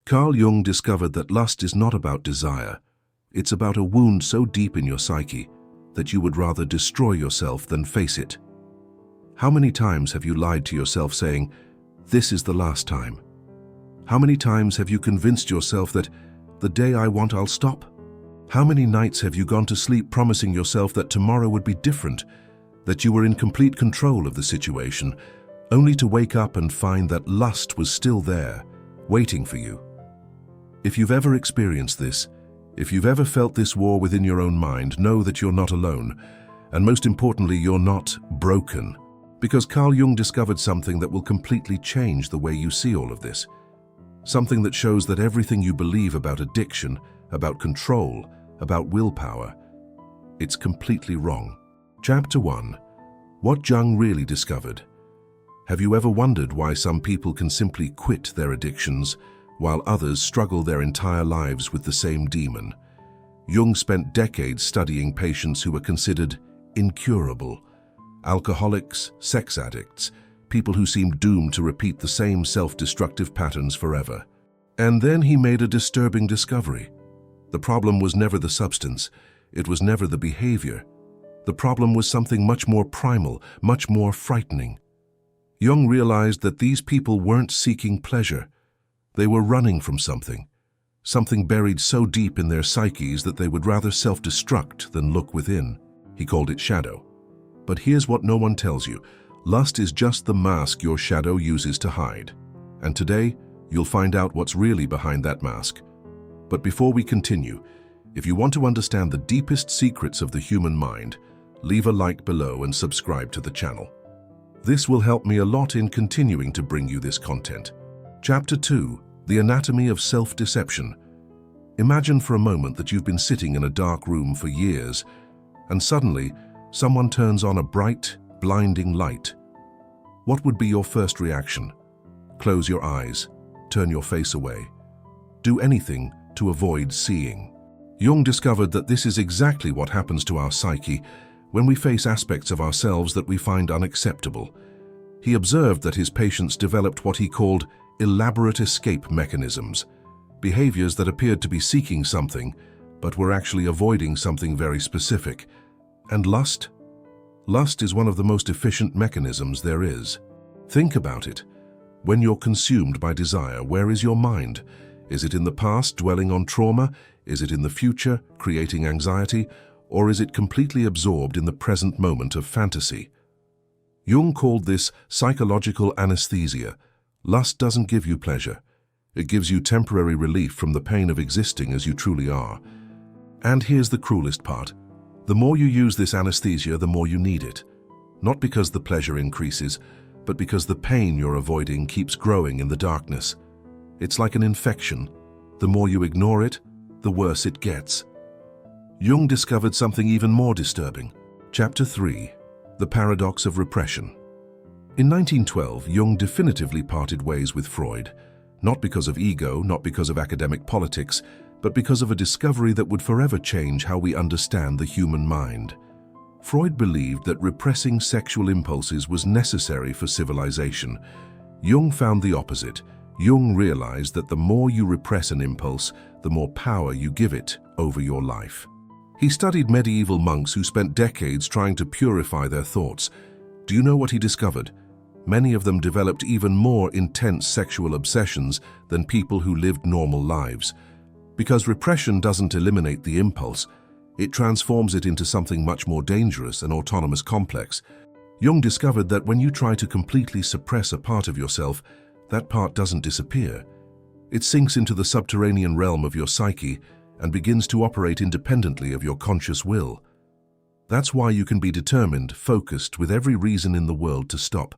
Carl Jung discovered that lust is not about desire. It's about a wound so deep in your psyche that you would rather destroy yourself than face it. How many times have you lied to yourself saying, "This is the last time"? How many times have you convinced yourself that the day I want I'll stop? How many nights have you gone to sleep promising yourself that tomorrow would be different, that you were in complete control of the situation, only to wake up and find that lust was still there, waiting for you? If you've ever experienced this, if you've ever felt this war within your own mind, know that you're not alone, and most importantly, you're not broken. Because Carl Jung discovered something that will completely change the way you see all of this. Something that shows that everything you believe about addiction, about control, about willpower, it's completely wrong. Chapter 1. What Jung really discovered. Have you ever wondered why some people can simply quit their addictions, while others struggle their entire lives with the same demon? Jung spent decades studying patients who were considered incurable. Alcoholics, sex addicts, people who seemed doomed to repeat the same self-destructive patterns forever. And then he made a disturbing discovery. The problem was never the substance, it was never the behavior. The problem was something much more primal, much more frightening. Jung realized that these people weren't seeking pleasure. They were running from something buried so deep in their psyches that they would rather self-destruct than look within. He called it shadow. But here's what no one tells you. Lust is just the mask your shadow uses to hide. And today, you'll find out what's really behind that mask. But before we continue, if you want to understand the deepest secrets of the human mind, leave a like below and subscribe to the channel. This will help me a lot in continuing to bring you this content. Chapter 2. The Anatomy of Self-Deception. Imagine for a moment that you've been sitting in a dark room for years, and suddenly, someone turns on a bright, blinding light. What would be your first reaction? Close your eyes, turn your face away. Do anything to avoid seeing. Jung discovered that this is exactly what happens to our psyche when we face aspects of ourselves that we find unacceptable. He observed that his patients developed what he called elaborate escape mechanisms, behaviors that appeared to be seeking something, but were actually avoiding something very specific. And lust? Lust is one of the most efficient mechanisms there is. Think about it. When you're consumed by desire, where is your mind? Is it in the past, dwelling on trauma? Is it in the future, creating anxiety? Or is it completely absorbed in the present moment of fantasy? Jung called this psychological anesthesia. Lust doesn't give you pleasure. It gives you temporary relief from the pain of existing as you truly are. And here's the cruelest part. The more you use this anesthesia, the more you need it. Not because the pleasure increases, but because the pain you're avoiding keeps growing in the darkness. It's like an infection. The more you ignore it, the worse it gets. Jung discovered something even more disturbing. Chapter 3. The Paradox of Repression. In 1912, Jung definitively parted ways with Freud, not because of ego, not because of academic politics, but because of a discovery that would forever change how we understand the human mind. Freud believed that repressing sexual impulses was necessary for civilization. Jung found the opposite. Jung realized that the more you repress an impulse, the more power you give it over your life. He studied medieval monks who spent decades trying to purify their thoughts. Do you know what he discovered? Many of them developed even more intense sexual obsessions than people who lived normal lives. Because repression doesn't eliminate the impulse, it transforms it into something much more dangerous and autonomous complex. Jung discovered that when you try to completely suppress a part of yourself, that part doesn't disappear. It sinks into the subterranean realm of your psyche and begins to operate independently of your conscious will. That's why you can be determined, focused, with every reason in the world to stop.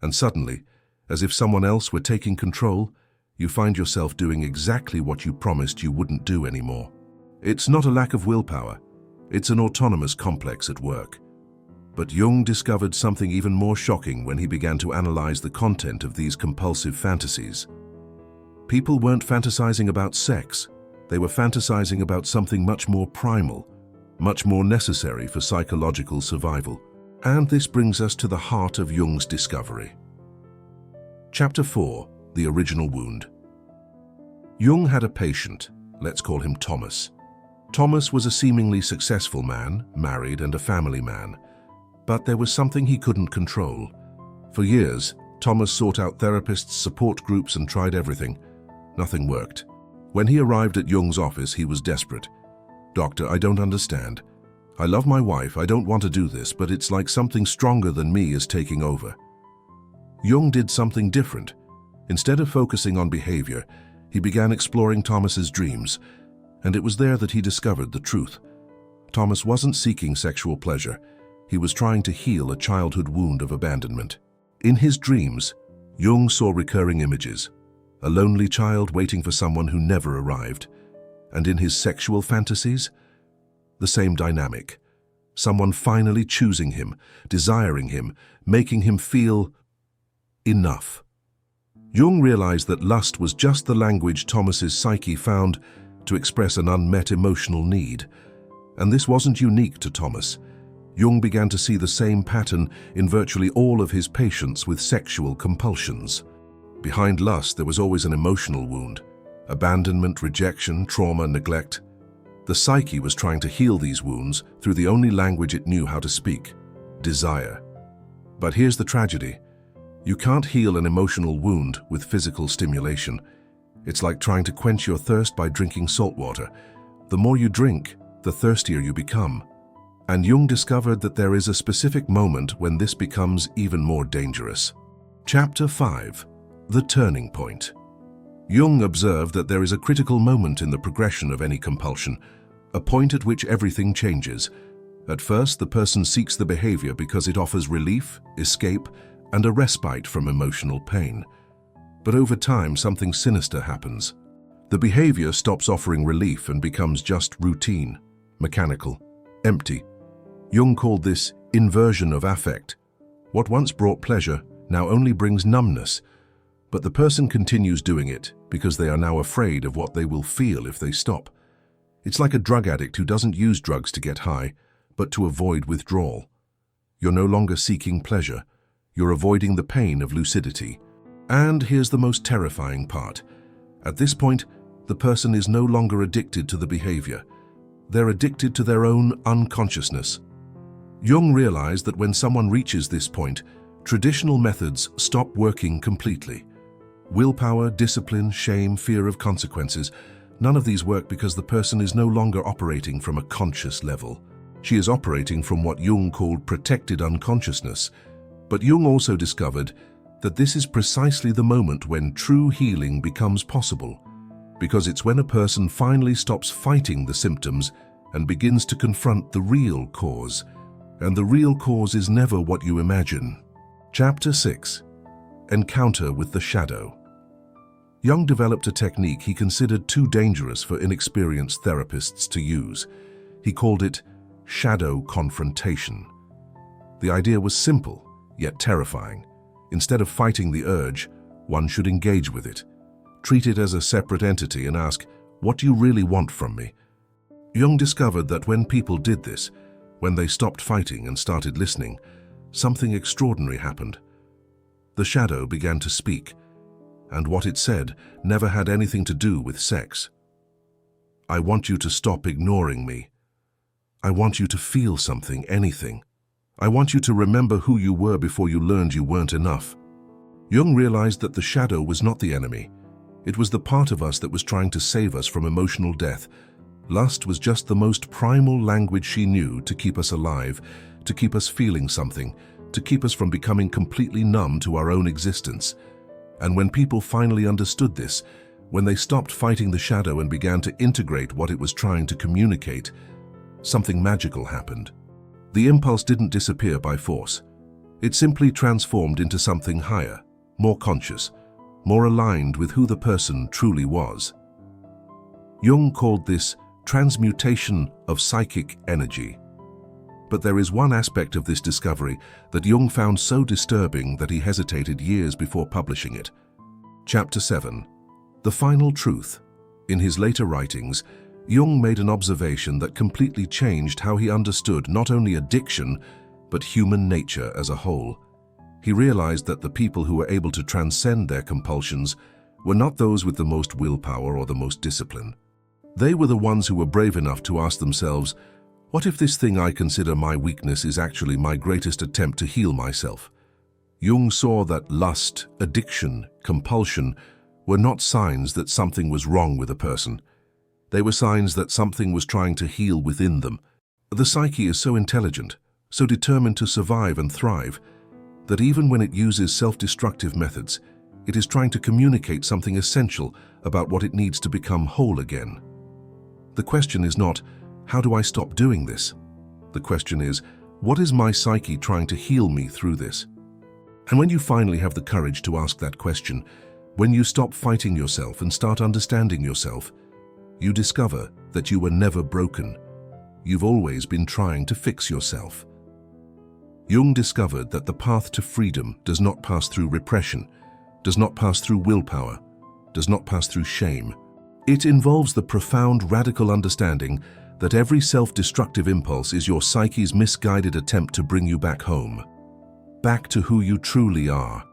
And suddenly, as if someone else were taking control, you find yourself doing exactly what you promised you wouldn't do anymore. It's not a lack of willpower, it's an autonomous complex at work. But Jung discovered something even more shocking when he began to analyze the content of these compulsive fantasies. People weren't fantasizing about sex, they were fantasizing about something much more primal, much more necessary for psychological survival. And this brings us to the heart of Jung's discovery. Chapter 4. The Original Wound. Jung had a patient, let's call him Thomas. Thomas was a seemingly successful man, married and a family man. But there was something he couldn't control. For years, Thomas sought out therapists, support groups, and tried everything. Nothing worked. When he arrived at Jung's office, he was desperate. "Doctor, I don't understand. I love my wife, I don't want to do this, but it's like something stronger than me is taking over." Jung did something different. Instead of focusing on behavior, he began exploring Thomas's dreams, and it was there that he discovered the truth. Thomas wasn't seeking sexual pleasure. He was trying to heal a childhood wound of abandonment. In his dreams, Jung saw recurring images: a lonely child waiting for someone who never arrived. And in his sexual fantasies, the same dynamic. Someone finally choosing him, desiring him, making him feel enough. Jung realized that lust was just the language Thomas's psyche found to express an unmet emotional need. And this wasn't unique to Thomas. Jung began to see the same pattern in virtually all of his patients with sexual compulsions. Behind lust, there was always an emotional wound: abandonment, rejection, trauma, neglect. The psyche was trying to heal these wounds through the only language it knew how to speak: desire. But here's the tragedy. You can't heal an emotional wound with physical stimulation. It's like trying to quench your thirst by drinking salt water. The more you drink, the thirstier you become. And Jung discovered that there is a specific moment when this becomes even more dangerous. Chapter 5. The Turning Point. Jung observed that there is a critical moment in the progression of any compulsion, a point at which everything changes. At first, the person seeks the behavior because it offers relief, escape, and a respite from emotional pain. But over time, something sinister happens. The behavior stops offering relief and becomes just routine, mechanical, empty. Jung called this inversion of affect. What once brought pleasure now only brings numbness, but the person continues doing it because they are now afraid of what they will feel if they stop. It's like a drug addict who doesn't use drugs to get high, but to avoid withdrawal. You're no longer seeking pleasure. You're avoiding the pain of lucidity. And here's the most terrifying part. At this point, the person is no longer addicted to the behavior. They're addicted to their own unconsciousness. Jung realized that when someone reaches this point, traditional methods stop working completely. Willpower, discipline, shame, fear of consequences, none of these work because the person is no longer operating from a conscious level. She is operating from what Jung called protected unconsciousness. But Jung also discovered that this is precisely the moment when true healing becomes possible, because it's when a person finally stops fighting the symptoms and begins to confront the real cause. And the real cause is never what you imagine. Chapter 6. Encounter with the Shadow. Jung developed a technique he considered too dangerous for inexperienced therapists to use. He called it shadow confrontation. The idea was simple, yet terrifying. Instead of fighting the urge, one should engage with it. Treat it as a separate entity and ask, "What do you really want from me?" Jung discovered that when people did this, when they stopped fighting and started listening, something extraordinary happened. The shadow began to speak, and what it said never had anything to do with sex. "I want you to stop ignoring me. I want you to feel something, anything. I want you to remember who you were before you learned you weren't enough." Jung realized that the shadow was not the enemy. It was the part of us that was trying to save us from emotional death. Lust was just the most primal language she knew to keep us alive, to keep us feeling something, to keep us from becoming completely numb to our own existence. And when people finally understood this, when they stopped fighting the shadow and began to integrate what it was trying to communicate, something magical happened. The impulse didn't disappear by force. It simply transformed into something higher, more conscious, more aligned with who the person truly was. Jung called this transmutation of psychic energy. But there is one aspect of this discovery that Jung found so disturbing that he hesitated years before publishing it. Chapter 7. The Final Truth. In his later writings, Jung made an observation that completely changed how he understood not only addiction, but human nature as a whole. He realized that the people who were able to transcend their compulsions were not those with the most willpower or the most discipline. They were the ones who were brave enough to ask themselves, what if this thing I consider my weakness is actually my greatest attempt to heal myself? Jung saw that lust, addiction, compulsion were not signs that something was wrong with a person. They were signs that something was trying to heal within them. The psyche is so intelligent, so determined to survive and thrive, that even when it uses self-destructive methods, it is trying to communicate something essential about what it needs to become whole again. The question is not, how do I stop doing this? The question is, what is my psyche trying to heal me through this? And when you finally have the courage to ask that question, when you stop fighting yourself and start understanding yourself, you discover that you were never broken. You've always been trying to fix yourself. Jung discovered that the path to freedom does not pass through repression, does not pass through willpower, does not pass through shame. It involves the profound, radical understanding that every self-destructive impulse is your psyche's misguided attempt to bring you back home, back to who you truly are.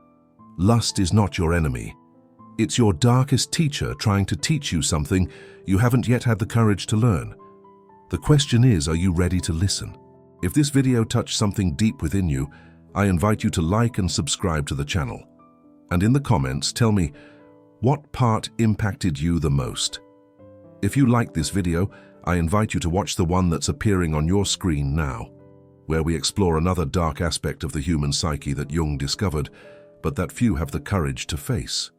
Lust is not your enemy. It's your darkest teacher trying to teach you something you haven't yet had the courage to learn. The question is, are you ready to listen? If this video touched something deep within you, I invite you to like and subscribe to the channel. And in the comments, tell me, what part impacted you the most? If you liked this video, I invite you to watch the one that's appearing on your screen now, where we explore another dark aspect of the human psyche that Jung discovered, but that few have the courage to face.